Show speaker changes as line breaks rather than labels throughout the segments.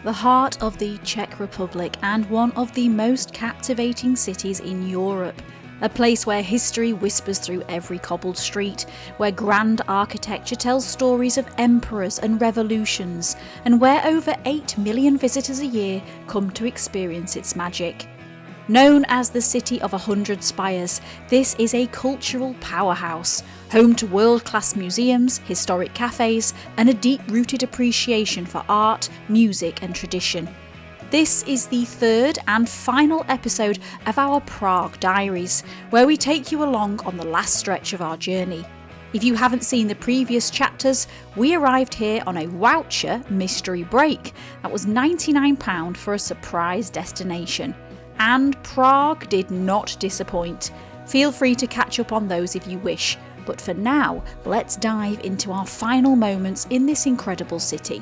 the heart of the Czech Republic and one of the most captivating cities in Europe. A place where history whispers through every cobbled street, where grand architecture tells stories of emperors and revolutions, and where over 8 million visitors a year come to experience its magic. Known as the City of 100 Spires, this is a cultural powerhouse, home to world-class museums, historic cafes, and a deep-rooted appreciation for art, music and tradition. This is the third and final episode of our Prague Diaries, where we take you along on the last stretch of our journey. If you haven't seen the previous chapters, we arrived here on a Wowcher mystery break that was £99 for a surprise destination. And Prague did not disappoint. Feel free to catch up on those if you wish, but for now, let's dive into our final moments in this incredible city.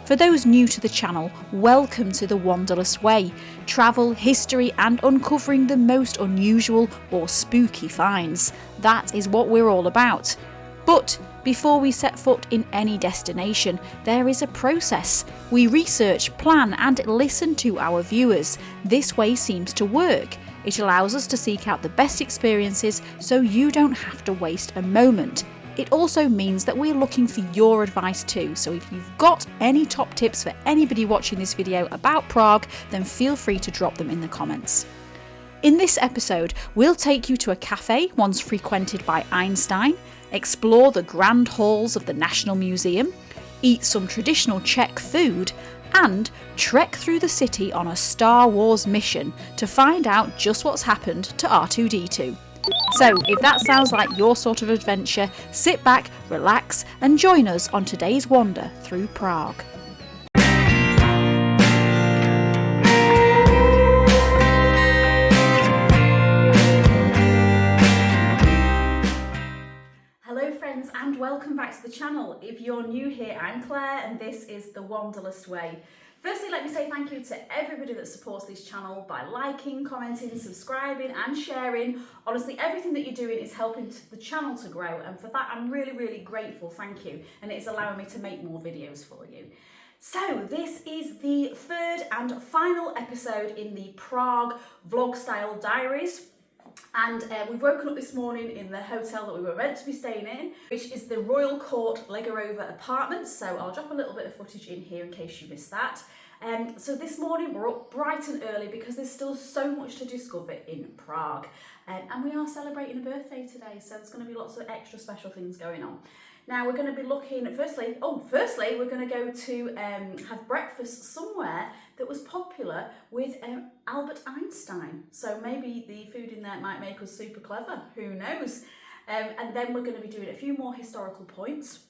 For those new to the channel, welcome to the Wanderlust Way, travel, history and uncovering the most unusual or spooky finds. That is what we're all about. But before we set foot in any destination, there is a process. We research, plan and listen to our viewers. This way seems to work. It allows us to seek out the best experiences so you don't have to waste a moment. It also means that we're looking for your advice too, so if you've got any top tips for anybody watching this video about Prague, then feel free to drop them in the comments. In this episode, we'll take you to a cafe once frequented by Einstein, explore the grand halls of the National Museum, eat some traditional Czech food, and trek through the city on a Star Wars mission to find out just what's happened to R2-D2. So, if that sounds like your sort of adventure, sit back, relax, and join us on today's wander through Prague. Hello friends and welcome back to the channel. If you're new here, I'm Claire and this is the Wanderlust Way. Firstly, let me say thank you to everybody that supports this channel by liking, commenting, subscribing and sharing. Honestly, everything that you're doing is helping the channel to grow, and for that I'm really grateful, thank you. And it's allowing me to make more videos for you. So this is the third and final episode in the Prague vlog style diaries. And we've woken up this morning in the hotel that we were meant to be staying in, which is the Royal Court Legerova apartments. So I'll drop a little bit of footage in here in case you missed that. So this morning we're up bright and early because there's still so much to discover in Prague. And we are celebrating a birthday today, so there's going to be lots of extra special things going on. Now we're going to be looking, firstly we're going to go to have breakfast somewhere that was popular with Albert Einstein. So maybe the food in there might make us super clever, who knows? And then we're going to be doing a few more historical points.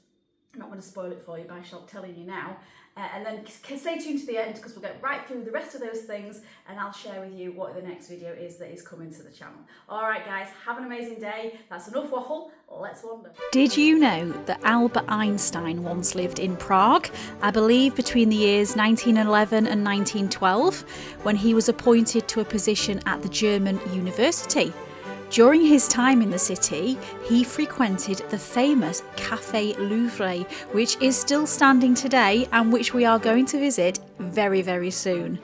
I'm not going to spoil it for you by telling you now. And then stay tuned to the end because we'll get right through the rest of those things and I'll share with you what the next video is that is coming to the channel. Alright guys, have an amazing day. That's enough waffle, let's wander. Did you know that Albert Einstein once lived in Prague? I believe between the years 1911 and 1912, when he was appointed to a position at the German university. During his time in the city, he frequented the famous Café Louvre, which is still standing today and which we are going to visit very soon.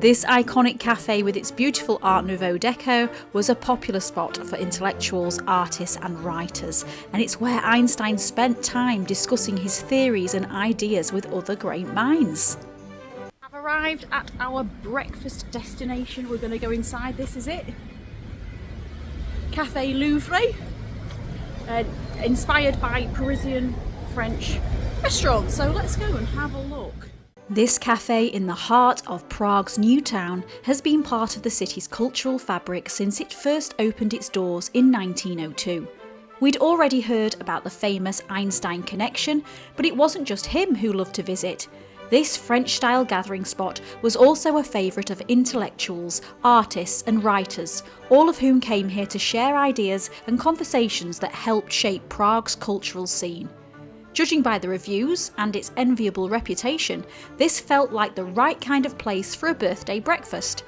This iconic cafe with its beautiful Art Nouveau deco was a popular spot for intellectuals, artists and writers, and it's where Einstein spent time discussing his theories and ideas with other great minds. I've arrived at our breakfast destination. We're going to go inside. This is it. Café Louvre, inspired by Parisian French restaurants. So let's go and have a look. This cafe in the heart of Prague's new town has been part of the city's cultural fabric since it first opened its doors in 1902. We'd already heard about the famous Einstein connection, but it wasn't just him who loved to visit. This French-style gathering spot was also a favourite of intellectuals, artists and writers, all of whom came here to share ideas and conversations that helped shape Prague's cultural scene. Judging by the reviews and its enviable reputation, this felt like the right kind of place for a birthday breakfast.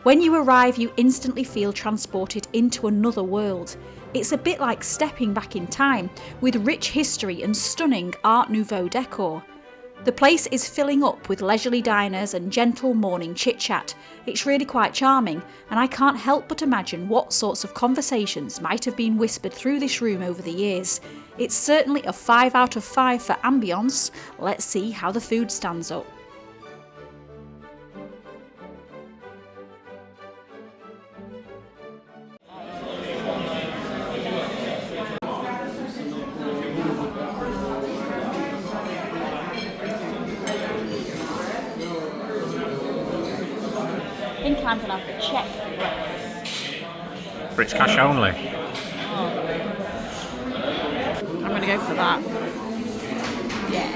When you arrive, you instantly feel transported into another world. It's a bit like stepping back in time, with rich history and stunning Art Nouveau decor. The place is filling up with leisurely diners and gentle morning chit-chat. It's really quite charming, and I can't help but imagine what sorts of conversations might have been whispered through this room over the years. It's certainly a 5 out of 5 for ambience. Let's see how the food stands up. I think I'm going to have the Czech breakfast.
British cash only.
I'm going to go for that. Yeah.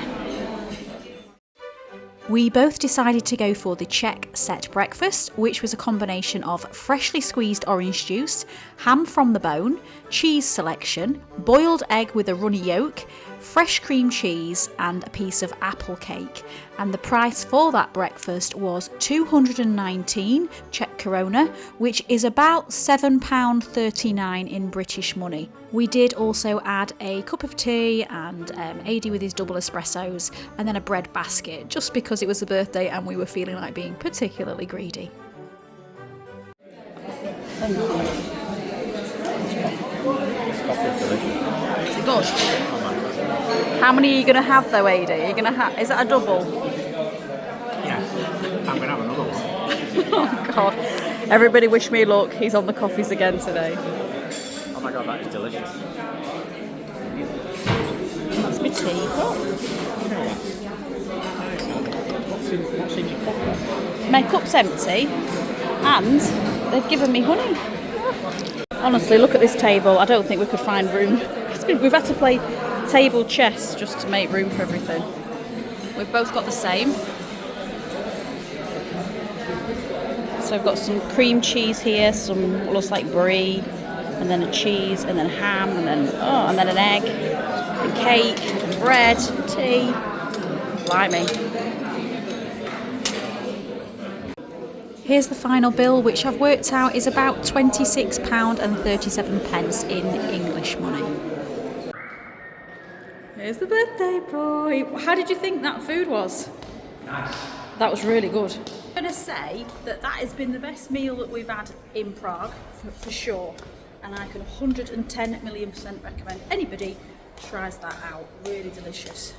We both decided to go for the Czech set breakfast, which was a combination of freshly squeezed orange juice, ham from the bone, cheese selection, boiled egg with a runny yolk, fresh cream cheese and a piece of apple cake. And the price for that breakfast was 219 Czech koruna, which is about £7.39 in British money. We did also add a cup of tea and AD with his double espressos and then a bread basket, just because it was a birthday and we were feeling like being particularly greedy.
This coffee's delicious.
Is it good? How many are you going to have though, AD? Are you going to have? Is that a double?
Yeah, I'm going to have another one.
Oh God! Everybody wish me luck. He's on the coffees again today.
Oh my God, that is delicious.
That's my teapot.
What's in your cup?
My cup's empty, and they've given me honey. Honestly, look at this table. I don't think we could find room. We've had to play table chess just to make room for everything. We've both got the same. So I've got some cream cheese here, some what looks like brie, and then a cheese, and then ham, and then an egg, and cake, and bread, and tea. Blimey. Here's the final bill, which I've worked out is about £26.37 in English money. Here's the birthday boy. How did you think that food was?
Nice.
That was really good. I'm going to say that has been the best meal that we've had in Prague, for sure. And I can 110,000,000% recommend anybody tries that out. Really delicious.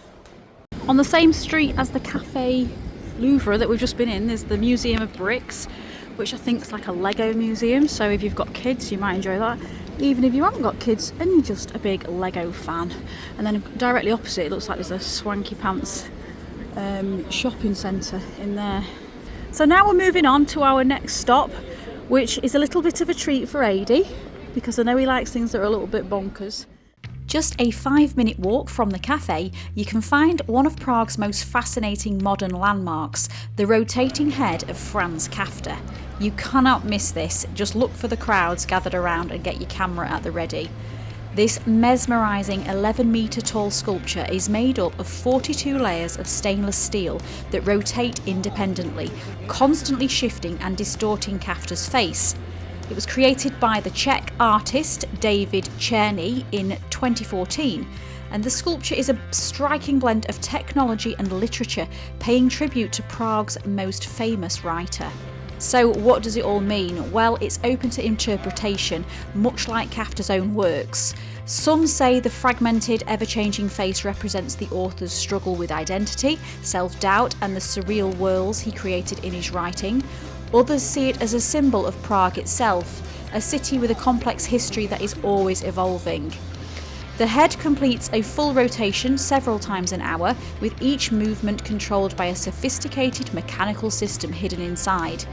On the same street as the Café Louvre that we've just been in, there's the Museum of Bricks, which I think is like a Lego museum. So if you've got kids, you might enjoy that. Even if you haven't got kids and you're just a big Lego fan. And then directly opposite, it looks like there's a swanky pants shopping centre in there. So now we're moving on to our next stop, which is a little bit of a treat for AD, because I know he likes things that are a little bit bonkers. Just a 5-minute walk from the cafe, you can find one of Prague's most fascinating modern landmarks, the rotating head of Franz Kafta. You cannot miss this. Just look for the crowds gathered around and get your camera at the ready. This mesmerising 11-metre tall sculpture is made up of 42 layers of stainless steel that rotate independently, constantly shifting and distorting Kafta's face. It was created by the Czech artist David Černý in 2014, and the sculpture is a striking blend of technology and literature, paying tribute to Prague's most famous writer. So what does it all mean? Well, it's open to interpretation, much like Kafta's own works. Some say the fragmented, ever-changing face represents the author's struggle with identity, self-doubt, and the surreal worlds he created in his writing. Others see it as a symbol of Prague itself, a city with a complex history that is always evolving. The head completes a full rotation several times an hour, with each movement controlled by a sophisticated mechanical system hidden inside.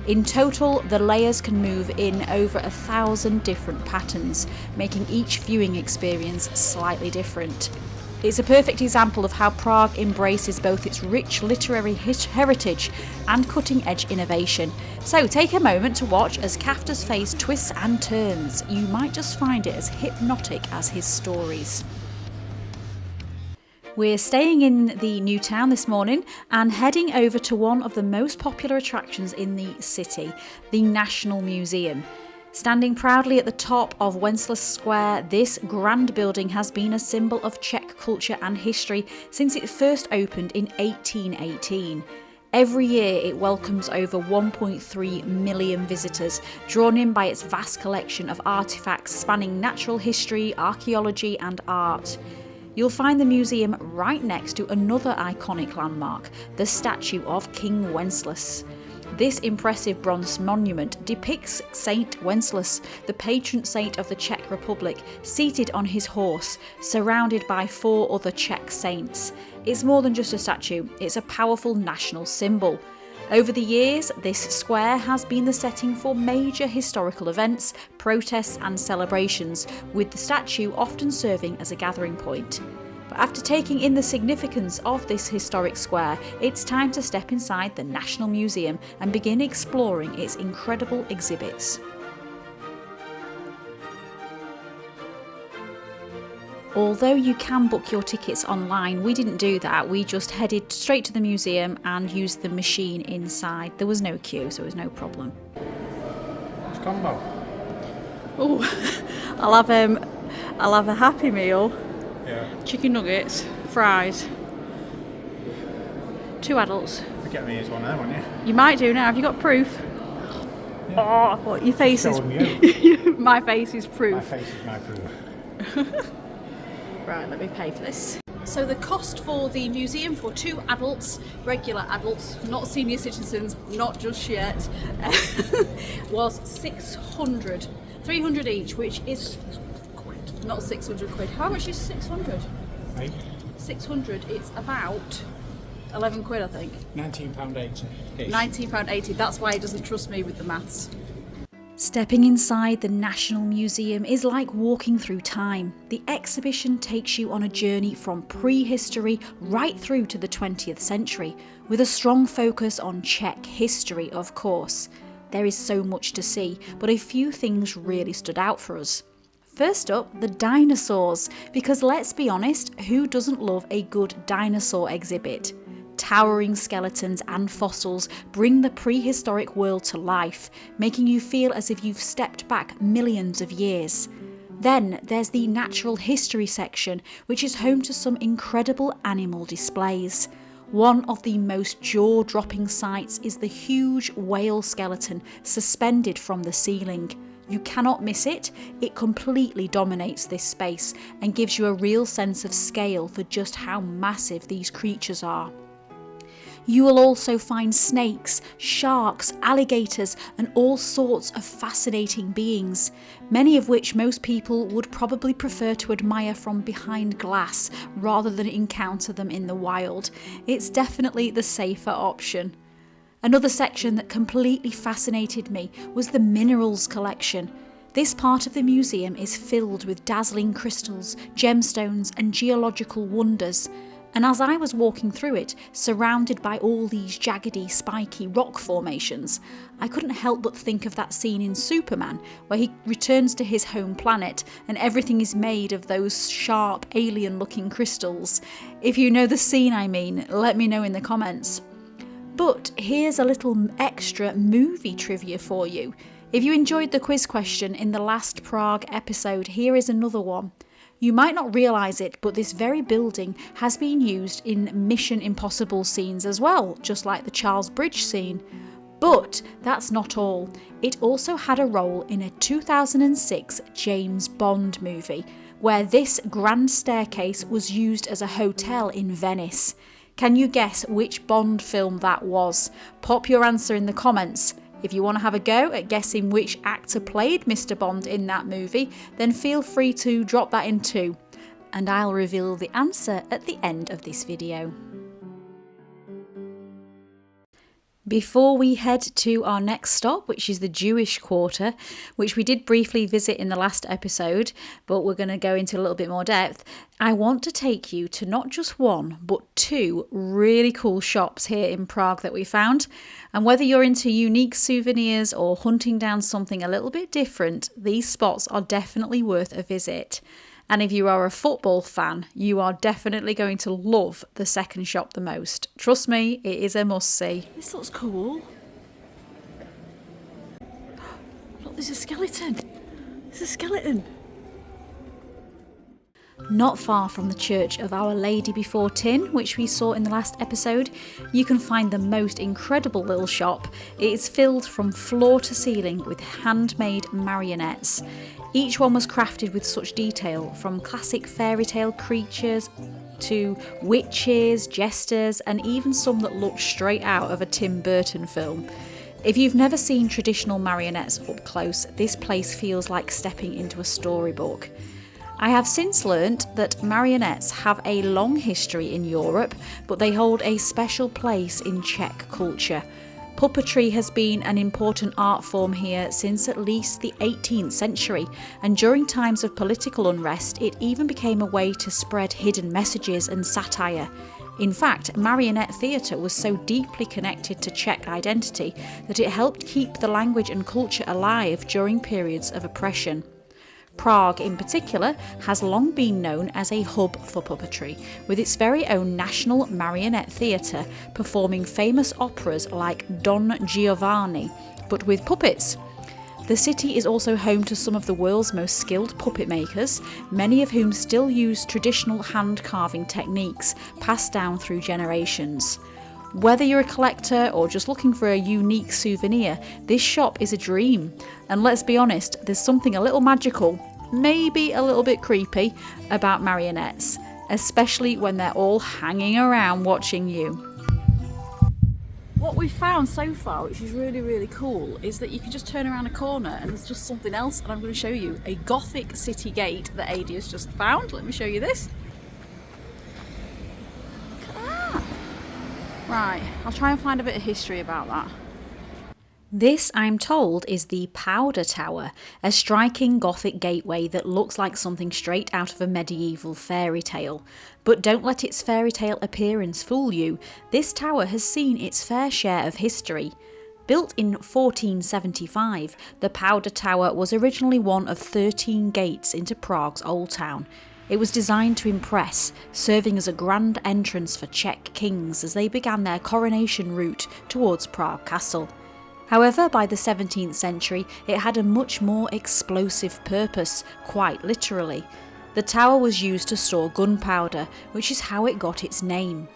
In total, the layers can move in over 1,000 different patterns, making each viewing experience slightly different. It's a perfect example of how Prague embraces both its rich literary heritage and cutting-edge innovation. So take a moment to watch as Kafta's face twists and turns. You might just find it as hypnotic as his stories. We're staying in the new town this morning and heading over to one of the most popular attractions in the city, the National Museum. Standing proudly at the top of Wenceslas Square, this grand building has been a symbol of Czech culture and history since it first opened in 1818. Every year it welcomes over 1.3 million visitors, drawn in by its vast collection of artefacts spanning natural history, archaeology and art. You'll find the museum right next to another iconic landmark, the statue of King Wenceslas. This impressive bronze monument depicts Saint Wenceslas, the patron saint of the Czech Republic, seated on his horse, surrounded by 4 other Czech saints. It's more than just a statue, it's a powerful national symbol. Over the years, this square has been the setting for major historical events, protests and celebrations, with the statue often serving as a gathering point. But after taking in the significance of this historic square, it's time to step inside the National Museum and begin exploring its incredible exhibits. Although you can book your tickets online, we didn't do that. We just headed straight to the museum and used the machine inside. There was no queue, so it was no problem.
It's combo.
Oh, I'll have a Happy Meal.
Yeah.
Chicken nuggets, fries. 2 adults.
You get me as one there, won't you?
You might do now. Have you got proof?
Yeah.
Oh, what, your face is...
You.
My face is proof.
My face is my proof.
Right, let me pay for this. So the cost for the museum for 2 adults, regular adults, not senior citizens, not just yet, was 600. 300 each, which is quid, not 600 quid. How much is 600?
Right.
600, it's about 11 quid, I think.
£19.80.
£19.80, that's why he doesn't trust me with the maths. Stepping inside the National Museum is like walking through time. The exhibition takes you on a journey from prehistory right through to the 20th century, with a strong focus on Czech history, of course. There is so much to see, but a few things really stood out for us. First up, the dinosaurs, because let's be honest, who doesn't love a good dinosaur exhibit? Towering skeletons and fossils bring the prehistoric world to life, making you feel as if you've stepped back millions of years. Then there's the natural history section, which is home to some incredible animal displays. One of the most jaw-dropping sights is the huge whale skeleton suspended from the ceiling. You cannot miss it. It completely dominates this space and gives you a real sense of scale for just how massive these creatures are. You will also find snakes, sharks, alligators and all sorts of fascinating beings, many of which most people would probably prefer to admire from behind glass rather than encounter them in the wild. It's definitely the safer option. Another section that completely fascinated me was the minerals collection. This part of the museum is filled with dazzling crystals, gemstones and geological wonders. And as I was walking through it, surrounded by all these jaggedy, spiky rock formations, I couldn't help but think of that scene in Superman, where he returns to his home planet and everything is made of those sharp, alien-looking crystals. If you know the scene I mean, let me know in the comments. But here's a little extra movie trivia for you. If you enjoyed the quiz question in the last Prague episode, here is another one. You might not realise it, but this very building has been used in Mission Impossible scenes as well, just like the Charles Bridge scene. But that's not all. It also had a role in a 2006 James Bond movie, where this grand staircase was used as a hotel in Venice. Can you guess which Bond film that was? Pop your answer in the comments. If you want to have a go at guessing which actor played Mr. Bond in that movie, then feel free to drop that in too. And I'll reveal the answer at the end of this video. Before we head to our next stop, which is the Jewish Quarter, which we did briefly visit in the last episode, but we're going to go into a little bit more depth, I want to take you to not just one, but 2 really cool shops here in Prague that we found. And whether you're into unique souvenirs or hunting down something a little bit different, these spots are definitely worth a visit. And if you are a football fan, you are definitely going to love the second shop the most. Trust me, it is a must-see. This looks cool. Look, there's a skeleton. There's a skeleton. Not far from the Church of Our Lady Before Tin, which we saw in the last episode, you can find the most incredible little shop. It is filled from floor to ceiling with handmade marionettes. Each one was crafted with such detail, from classic fairy tale creatures to witches, jesters, and even some that looked straight out of a Tim Burton film. If you've never seen traditional marionettes up close, this place feels like stepping into a storybook. I have since learnt that marionettes have a long history in Europe, but they hold a special place in Czech culture. Puppetry has been an important art form here since at least the 18th century, and during times of political unrest, it even became a way to spread hidden messages and satire. In fact, marionette theatre was so deeply connected to Czech identity that it helped keep the language and culture alive during periods of oppression. Prague, in particular, has long been known as a hub for puppetry, with its very own national marionette theatre performing famous operas like Don Giovanni, but with puppets. The city is also home to some of the world's most skilled puppet makers, many of whom still use traditional hand-carving techniques passed down through generations. Whether you're a collector or just looking for a unique souvenir, this shop is a dream. And let's be honest, there's something a little magical, maybe a little bit creepy, about marionettes, especially when they're all hanging around watching you. What we've found so far, which is really, really cool, is that you can just turn around a corner and there's just something else, and I'm going to show you a Gothic city gate that Adi has just found. Let me show you this. Right, I'll try and find a bit of history about that. This, I'm told, is the Powder Tower, a striking Gothic gateway that looks like something straight out of a medieval fairy tale. But don't let its fairy tale appearance fool you. This tower has seen its fair share of history. Built in 1475, the Powder Tower was originally one of 13 gates into Prague's Old Town. It was designed to impress, serving as a grand entrance for Czech kings as they began their coronation route towards Prague Castle. However, by the 17th century, it had a much more explosive purpose, quite literally. The tower was used to store gunpowder, which is how it got its name.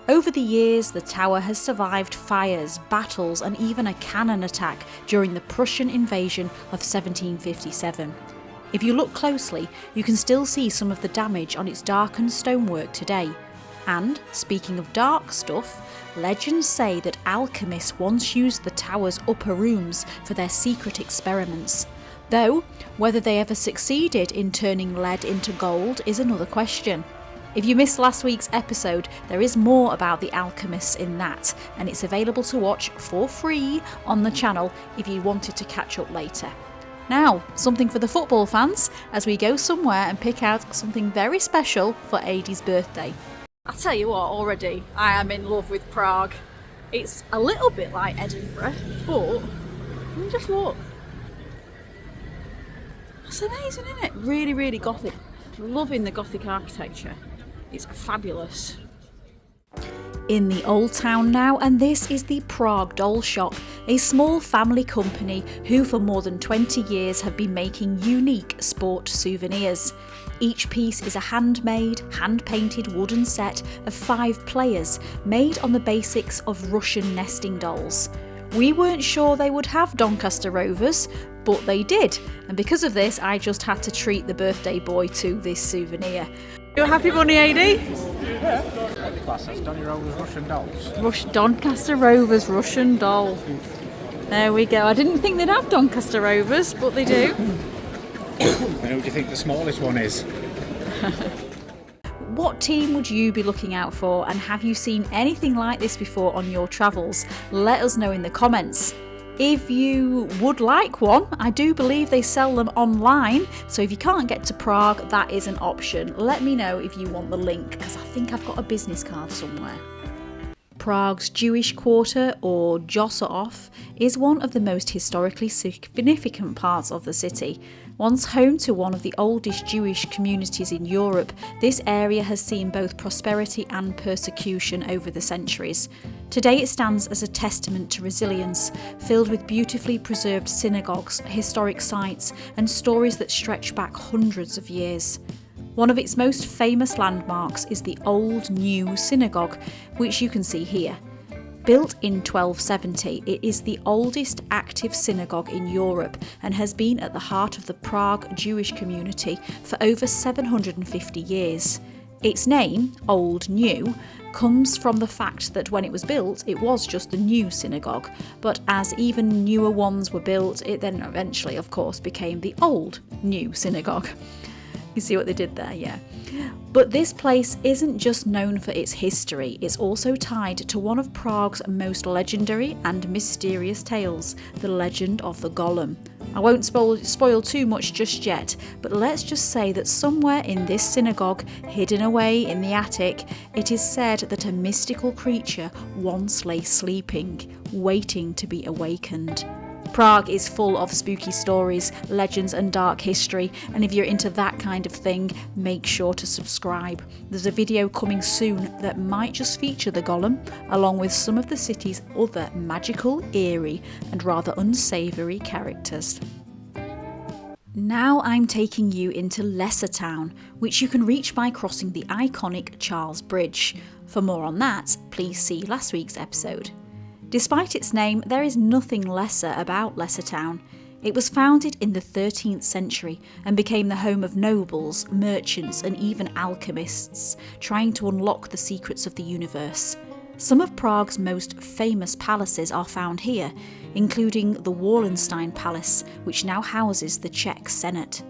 Over the years, the tower has survived fires, battles, and even a cannon attack during the Prussian invasion of 1757. If you look closely, you can still see some of the damage on its darkened stonework today. And, speaking of dark stuff, legends say that alchemists once used the tower's upper rooms for their secret experiments. Though, whether they ever succeeded in turning lead into gold is another question. If you missed last week's episode, there is more about the alchemists in that, and it's available to watch for free on the channel if you wanted to catch up later. Now, something for the football fans as we go somewhere and pick out something very special for Adi's birthday. I'll tell you what, already I am in love with Prague. It's a little bit like Edinburgh, but just look. It's amazing, isn't it? Really, really Gothic. Loving the Gothic architecture. It's fabulous. In the Old Town now, and this is the Prague Doll Shop, a small family company who for more than 20 years have been making unique sport souvenirs. Each piece is a handmade, hand-painted wooden set of 5 players made on the basics of Russian nesting dolls. We weren't sure they would have Doncaster Rovers, but they did, and because of this I just had to treat the birthday boy to this souvenir. You a happy bunny, Adi?
Yeah. Class, that's Donny Rovers Russian dolls.
Doncaster Rovers Russian doll. There we go. I didn't think they'd have Doncaster Rovers, but they do.
And who do you think the smallest one is?
What team would you be looking out for, and have you seen anything like this before on your travels? Let us know in the comments. If you would like one, I do believe they sell them online, so if you can't get to Prague, that is an option. Let me know if you want the link, because I think I've got a business card somewhere. Prague's Jewish quarter, or Josserhof, is one of the most historically significant parts of the city. Once home to one of the oldest Jewish communities in Europe, this area has seen both prosperity and persecution over the centuries. Today it stands as a testament to resilience, filled with beautifully preserved synagogues, historic sites, and stories that stretch back hundreds of years. One of its most famous landmarks is the Old New Synagogue, which you can see here. Built in 1270, it is the oldest active synagogue in Europe and has been at the heart of the Prague Jewish community for over 750 years. Its name, Old New, comes from the fact that when it was built, it was just a new synagogue, but as even newer ones were built, it then eventually, of course, became the Old New Synagogue. You see what they did there, yeah. But this place isn't just known for its history, it's also tied to one of Prague's most legendary and mysterious tales, the legend of the Golem. I won't spoil too much just yet, but let's just say that somewhere in this synagogue, hidden away in the attic, it is said that a mystical creature once lay sleeping, waiting to be awakened. Prague is full of spooky stories, legends and dark history, and if you're into that kind of thing, make sure to subscribe. There's a video coming soon that might just feature the Golem, along with some of the city's other magical, eerie and rather unsavoury characters. Now I'm taking you into Lessertown, which you can reach by crossing the iconic Charles Bridge. For more on that, please see last week's episode. Despite its name, there is nothing lesser about Lessertown. It was founded in the 13th century and became the home of nobles, merchants and even alchemists, trying to unlock the secrets of the universe. Some of Prague's most famous palaces are found here, including the Wallenstein Palace, which now houses the Czech Senate.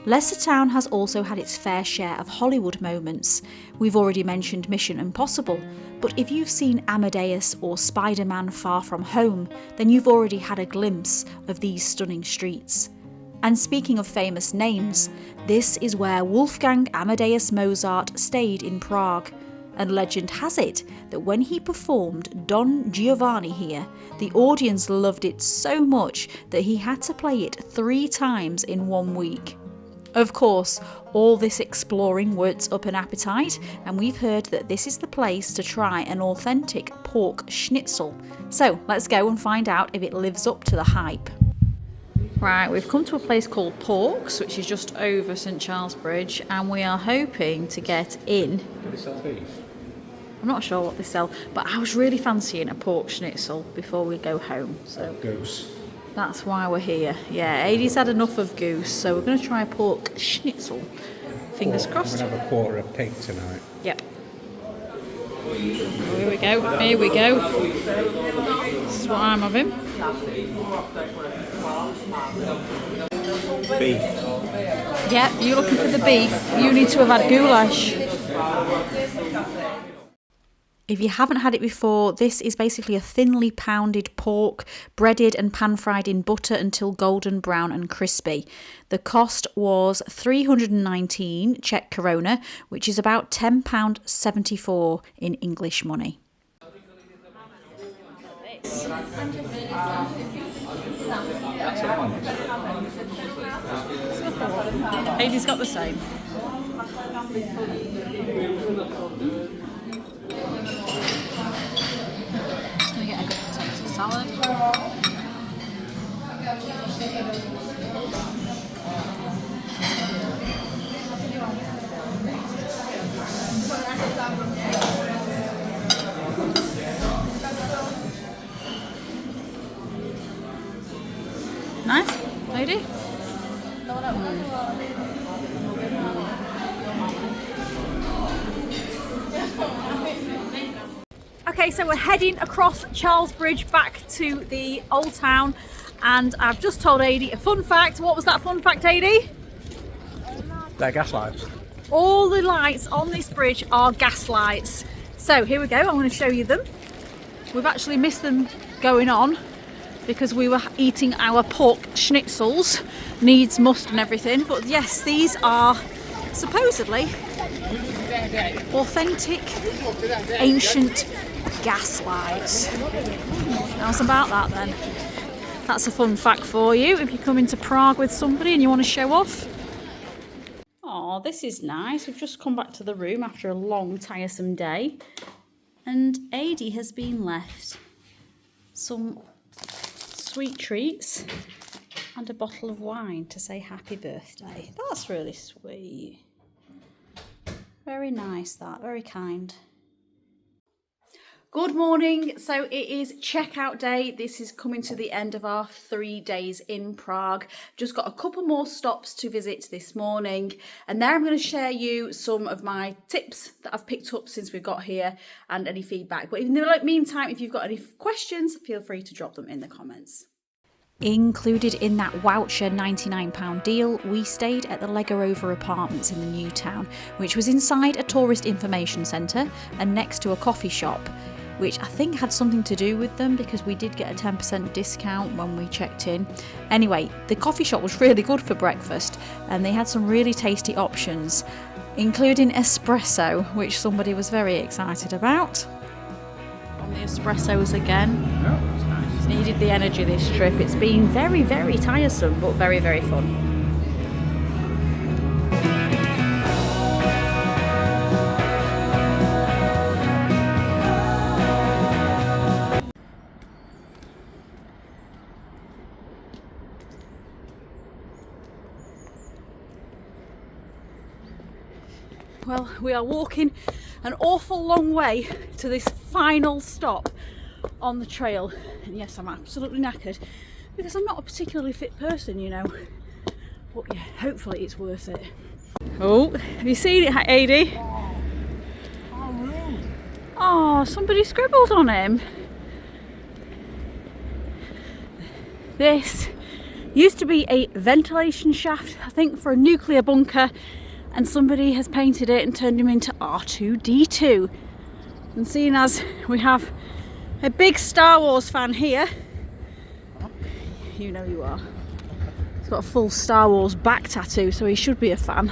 Lessertown has also had its fair share of Hollywood moments. We've already mentioned Mission Impossible, but if you've seen Amadeus or Spider-Man Far From Home, then you've already had a glimpse of these stunning streets. And speaking of famous names, this is where Wolfgang Amadeus Mozart stayed in Prague. And legend has it that when he performed Don Giovanni here, the audience loved it so much that he had to play it 3 times in 1 week. Of course, all this exploring works up an appetite, and we've heard that this is the place to try an authentic pork schnitzel. So let's go and find out if it lives up to the hype. Right, we've come to a place called Pork's, which is just over St Charles Bridge, and we are hoping to get in.
Do they sell beef?
I'm not sure what they sell, but I was really fancying a pork schnitzel before we go home. So
Goose.
that's why we're here. Yeah, Adie's had enough of goose, so we're going to try a pork schnitzel. Fingers crossed.
I'm going to have a quarter of pig tonight.
Yep. Here we go. Here we go. This is what I'm having.
Beef.
Yep, you're looking for the beef. You need to have had goulash. If you haven't had it before, this is basically a thinly pounded pork, breaded and pan-fried in butter until golden brown and crispy. The cost was 319 Czech koruna, which is about £10.74 in English money. Adie's got the same. Get a good potato salad. Nice, lady. Okay, so we're heading across Charles Bridge back to the old town, and I've just told Adie a fun fact. What was that fun fact, Adie?
They're gas lights.
All the lights on this bridge are gas lights. So here we go, I'm going to show you them. We've actually missed them going on because we were eating our pork schnitzels, needs must and everything, but yes, these are supposedly authentic, ancient gas lights. How's about that then? That's a fun fact for you if you come into Prague with somebody and you want to show off. Oh, this is nice. We've just come back to the room after a long, tiresome day. And Adi has been left some sweet treats and a bottle of wine to say happy birthday. That's really sweet. Very nice that, very kind. Good morning. So it is checkout day. This is coming to the end of our 3 days in Prague. Just got a couple more stops to visit this morning, and there I'm going to share you some of my tips that I've picked up since we got here and any feedback. But in the meantime, if you've got any questions, feel free to drop them in the comments. Included in that Wowcher £99 deal, we stayed at the Legerova apartments in the new town, which was inside a tourist information centre and next to a coffee shop, which I think had something to do with them because we did get a 10% discount when we checked in. Anyway, the coffee shop was really good for breakfast and they had some really tasty options, including espresso, which somebody was very excited about. On the espressos again.
Oh, that's nice.
Needed the energy this trip. It's been very, very tiresome, but very, very fun. Well, we are walking an awful long way to this final stop on the trail. And yes, I'm absolutely knackered because I'm not a particularly fit person, you know. But yeah, hopefully it's worth it. Oh, have you seen it, Adi?
How rude.
Oh, somebody scribbled on him. This used to be a ventilation shaft, I think, for a nuclear bunker. And somebody has painted it and turned him into R2-D2. And seeing as we have a big Star Wars fan here, you know you are. He's got a full Star Wars back tattoo, so he should be a fan.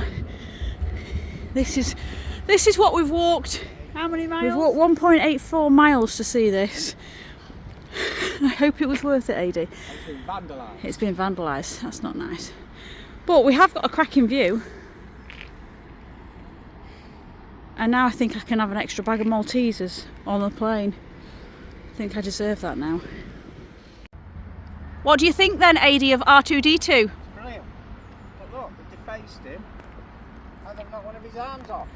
This is what we've walked. How many miles? We've walked 1.84 miles to see this. I hope it was worth it, Adi.
It's been vandalised.
It's been vandalised. That's not nice. But we have got a cracking view. And now I think I can have an extra bag of Maltesers on the plane. I think I deserve that now. What do you think then, Adi, of R2-D2?
Brilliant. But look, they defaced him and they've knocked one of his arms off.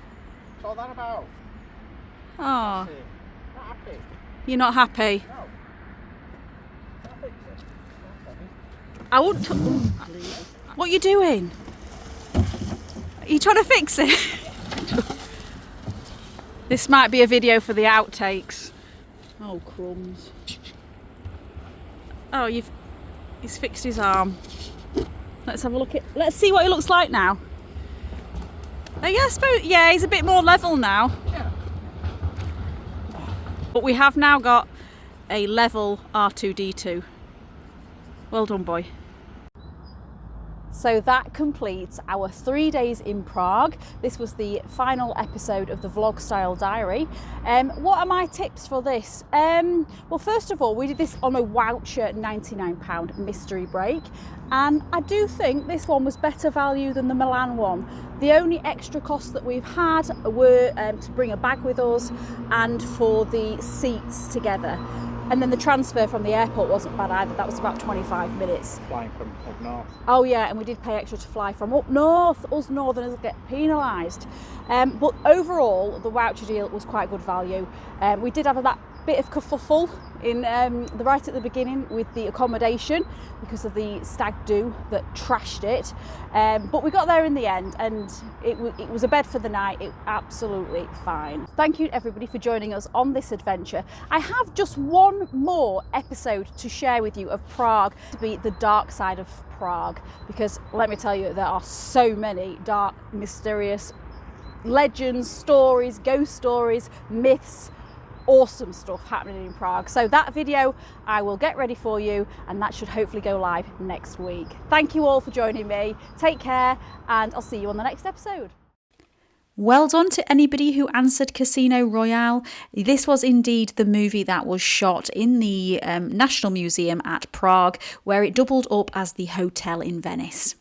What's all that about?
Oh,
Not happy.
you're not happy?
No. I'll fix it.
I wouldn't. What are you doing? Are you trying to fix it? This might be a video for the outtakes. Oh, crumbs. Oh, he's fixed his arm. Let's have a look let's see what he looks like now. Oh, yeah, I suppose, yeah, he's a bit more level now.
Yeah.
But we have now got a level R2-D2. Well done, boy. So that completes our 3 days in Prague. This was the final episode of the vlog style diary. What are my tips for this? Well, first of all, we did this on a Wowcher £99 mystery break, and I do think this one was better value than the Milan one. The only extra costs that we've had were to bring a bag with us and for the seats together. And then the transfer from the airport wasn't bad either. That was about 25 minutes.
Flying from up north.
Oh yeah, and we did pay extra to fly from up north. Us northerners get penalised. But overall, the Wowcher deal was quite good value. We did have that bit of kerfuffle in right at the beginning with the accommodation because of the stag do that trashed it. But we got there in the end, and it was a bed for the night. It absolutely fine. Thank you everybody for joining us on this adventure. I have just one more episode to share with you of Prague, to be the dark side of Prague, because let me tell you, there are so many dark, mysterious legends, stories, ghost stories, myths, awesome stuff happening in Prague. So that video I will get ready for you, and that should hopefully go live next week. Thank you all for joining me. Take care, and I'll see you on the next episode. Well done to anybody who answered Casino Royale. This was indeed the movie that was shot in the National Museum at Prague, where it doubled up as the hotel in Venice.